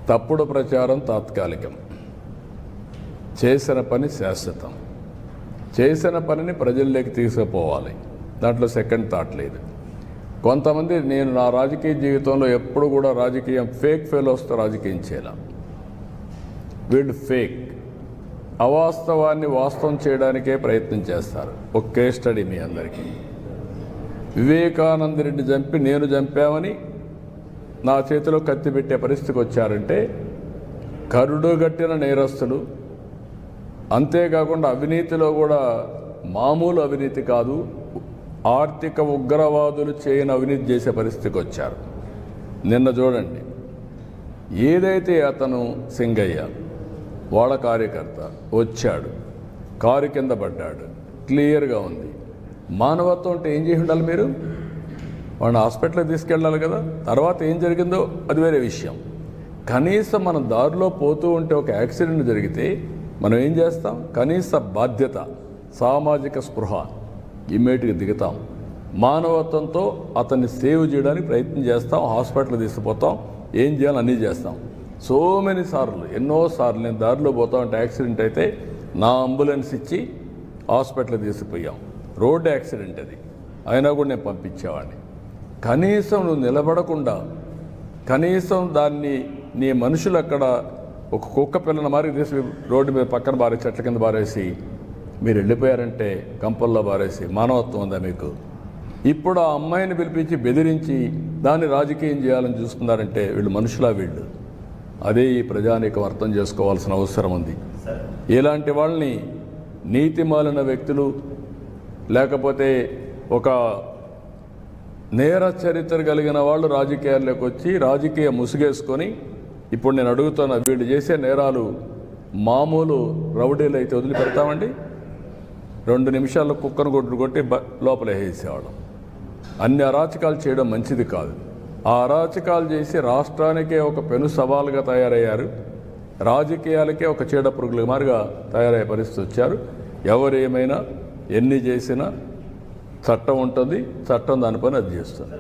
తప్పుడు ప్రచారం తాత్కాలికం, చేసిన పని శాశ్వతం. చేసిన పనిని ప్రజల్లోకి తీసుకుపోవాలి, దాంట్లో సెకండ్ థాట్ లేదు. కొంతమంది, నేను నా రాజకీయ జీవితంలో ఎప్పుడు కూడా రాజకీయం ఫేక్ ఫెలోస్తో రాజకీయం చేయాల. వీళ్ళు ఫేక్, అవాస్తవాన్ని వాస్తవం చేయడానికే ప్రయత్నం చేస్తారు. ఒక కేస్ స్టడీ మీ అందరికీ. వివేకానంద రెడ్డి చంపి నేను చంపామని నా చేతిలో కత్తి పెట్టే పరిస్థితికి వచ్చారంటే కరుడుగట్టిన నేరస్తుడు. అంతేకాకుండా అవినీతిలో కూడా మామూలు అవినీతి కాదు, ఆర్థిక ఉగ్రవాదులు చేయని అవినీతి చేసే పరిస్థితికి వచ్చారు. నిన్న చూడండి, ఏదైతే అతను సింగయ్య వాళ్ళ కార్యకర్త వచ్చాడు, కారు కింద పడ్డాడు, క్లియర్గా ఉంది. మానవత్వం అంటే ఏం చేసి ఉండాలి? మీరు వాడిని హాస్పిటల్కి తీసుకెళ్ళాలి కదా. తర్వాత ఏం జరిగిందో అది వేరే విషయం. కనీసం మనం దారిలో పోతూ ఉంటే ఒక యాక్సిడెంట్ జరిగితే మనం ఏం చేస్తాం? కనీస బాధ్యత, సామాజిక స్పృహ, ఇమ్మీడియట్గా దిగుతాం. మానవత్వంతో అతన్ని సేవ్ చేయడానికి ప్రయత్నం చేస్తాం, హాస్పిటల్ తీసుకుపోతాం, ఏం చేయాలో అన్నీ చేస్తాం. సో మెనీ సార్లు, ఎన్నోసార్లు నేను దారిలో పోతా ఉంటే యాక్సిడెంట్ అయితే నా అంబులెన్స్ ఇచ్చి హాస్పిటల్ తీసుకుపోయాం. రోడ్ యాక్సిడెంట్ అది, అయినా కూడా నేను పంపించేవాడిని. కనీసం నువ్వు నిలబడకుండా, కనీసం దాన్ని నీ మనుషులు అక్కడ ఒక కుక్క పిల్లని మారి తీసి రోడ్డు మీద పక్కన బారేసి, చెట్ల కింద బారేసి మీరు వెళ్ళిపోయారంటే, కంపల్లో బారేసి మానవత్వం ఉందా మీకు? ఇప్పుడు ఆ అమ్మాయిని పిలిపించి బెదిరించి దాన్ని రాజకీయం చేయాలని చూస్తున్నారంటే వీళ్ళు మనుషులా? వీళ్ళు అదే ఈ ప్రజానీకం అర్థం చేసుకోవాల్సిన అవసరం ఉంది. ఇలాంటి వాళ్ళని నీతిమాలిన వ్యక్తులు, లేకపోతే ఒక నేర చరిత్ర కలిగిన వాళ్ళు రాజకీయాల్లోకి వచ్చి రాజకీయ ముసుగేసుకొని, ఇప్పుడు నేను అడుగుతున్న, వీళ్ళు చేసే నేరాలు మామూలు రౌడీలు అయితే వదిలిపెడతామండి? 2 నిమిషాల్లో కుక్కను కొట్టి లోపల వేసేవాళ్ళం. అన్ని అరాచకాలు చేయడం మంచిది కాదు. ఆ అరాచకాలు చేసి రాష్ట్రానికే ఒక పెను సవాలుగా తయారయ్యారు, రాజకీయాలకే ఒక చీడ పురుగుల మారిగా తయారయ్యే పరిస్థితి వచ్చారు. ఎవరు ఏమైనా ఎన్ని చేసినా చట్టం ఉంటుంది, చట్టం దాని పని అది చేస్తుంది.